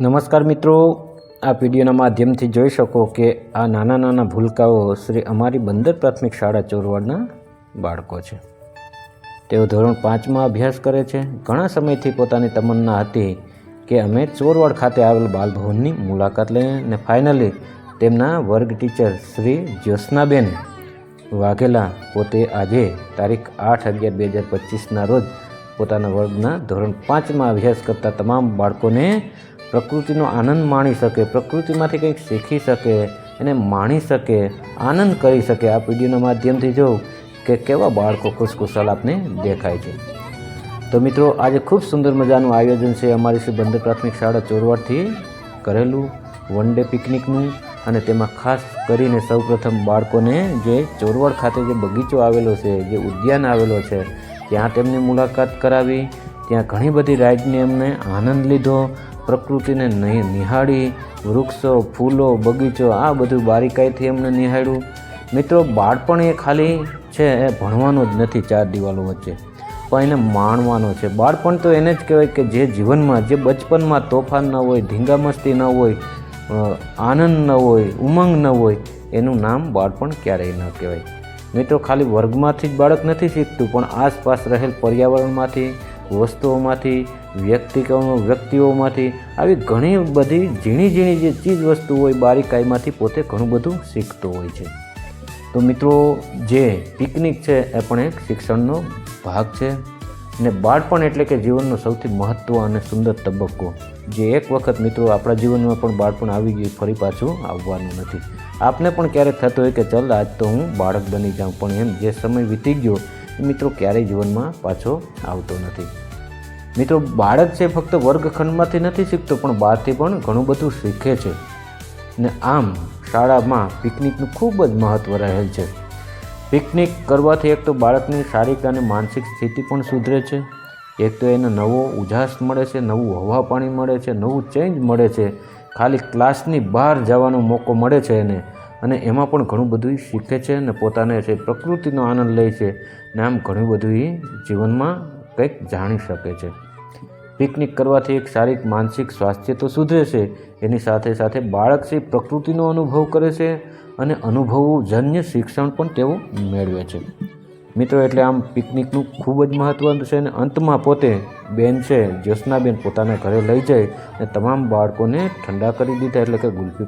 નમસ્કાર મિત્રો, આપ વિડીયોના માધ્યમથી જોઈ શકો કે આ નાના નાના ભૂલકાઓ શ્રી અમારી બંદર પ્રાથમિક શાળા ચોરવાડના બાળકો છે। તેઓ ધોરણ 5માં અભ્યાસ કરે છે। ઘણા સમયથી પોતાની તમન્ના હતી કે અમે ચોરવાડ ખાતે આવેલ બાલભવનની મુલાકાત લઈએ અને ફાઇનલી તેમના વર્ગ ટીચર શ્રી જ્યોત્સનાબેન વાઘેલા પોતે આજે તારીખ 8/11/2025ના રોજ પોતાના વર્ગના ધોરણ 5માં અભ્યાસ કરતા તમામ બાળકોને પ્રકૃતિનો આનંદ માણી શકે, પ્રકૃતિમાંથી કંઈક શીખી શકે, એને માણી શકે, આનંદ કરી શકે। આ વિડીયોના માધ્યમથી જોઉં કે કેવા બાળકો ખુશખુશાલ આપને દેખાય છે। તો મિત્રો, આજે ખૂબ સુંદર મજાનું આયોજન છે અમારી શ્રી બંદર પ્રાથમિક શાળા ચોરવાડથી કરેલું વન ડે પિકનિકનું। અને તેમાં ખાસ કરીને સૌપ્રથમ બાળકોને જે ચોરવાડ ખાતે જે બગીચો આવેલો છે, જે ઉદ્યાન આવેલો છે, ત્યાં તેમની મુલાકાત કરાવી। ત્યાં ઘણી બધી રાઇડને એમને આનંદ લીધો, પ્રકૃતિને નિહાળી, વૃક્ષો, ફૂલો, બગીચો આ બધું બારીકાઈથી એમને નિહાળ્યું। મિત્રો, બાળપણ એ ખાલી છે એ ભણવાનો જ નથી 4 દિવાલો વચ્ચે, પણ એને માણવાનો છે। બાળપણ તો એને જ કહેવાય કે જે જીવનમાં, જે બચપનમાં તોફાન ન હોય, ધીંગામસ્તી ન હોય, આનંદ ન હોય, ઉમંગ ન હોય, એનું નામ બાળપણ ક્યારેય ન કહેવાય। મિત્રો, ખાલી વર્ગમાંથી જ બાળક નથી શીખતું, પણ આસપાસ રહેલ પર્યાવરણમાંથી, વસ્તુઓમાંથી, વ્યક્તિઓમાંથી આવી ઘણી બધી ઝીણી ઝીણી જે ચીજ વસ્તુ હોય બારીકાઈમાંથી પોતે ઘણું બધું શીખતો હોય છે। તો મિત્રો, જે પિકનિક છે એ પણ એક શિક્ષણનો ભાગ છે અને બાળપણ એટલે કે જીવનનો સૌથી મહત્ત્વ અને સુંદર તબક્કો, જે એક વખત મિત્રો આપણા જીવનમાં પણ બાળપણ આવી ગયું, ફરી પાછું આવવાનું નથી। આપને પણ ક્યારેક થતું હોય કે ચલ આજ તો હું બાળક બની જાઉં, પણ એમ જે સમય વીતી ગયો એ મિત્રો ક્યારેય જીવનમાં પાછો આવતો નથી। મિત્રો, બાળક છે ફક્ત વર્ગખંડમાંથી નથી શીખતો, પણ બહારથી પણ ઘણું બધું શીખે છે ને આમ શાળામાં પિકનિકનું ખૂબ જ મહત્ત્વ રહેલ છે। પિકનિક કરવાથી એક તો બાળકની શારીરિક અને માનસિક સ્થિતિ પણ સુધરે છે, એક તો એને નવો ઉજાસ મળે છે, નવું હવા પાણી મળે છે, નવું ચેન્જ મળે છે, ખાલી ક્લાસની બહાર જવાનો મોકો મળે છે એને, અને એમાં પણ ઘણું બધું શીખે છે અને પોતાને છે પ્રકૃતિનો આનંદ લે છે ને આમ ઘણું બધું જીવનમાં કંઈક જાણી શકે છે। પિકનિક કરવાથી એક શારીરિક માનસિક સ્વાસ્થ્ય તો સુધરે છે, એની સાથે સાથે બાળક છે પ્રકૃતિનો અનુભવ કરે છે અને અનુભવજન્ય શિક્ષણ પણ તેઓ મેળવે છે। મિત્રો, એટલે આમ પિકનિકનું ખૂબ જ મહત્ત્વ છે અને અંતમાં પોતે બેન છે જ્યોત્સનાબેન પોતાના ઘરે લઈ જાય અને તમામ બાળકોને ઠંડા કરી દીધા, એટલે કે ગુલ્ફી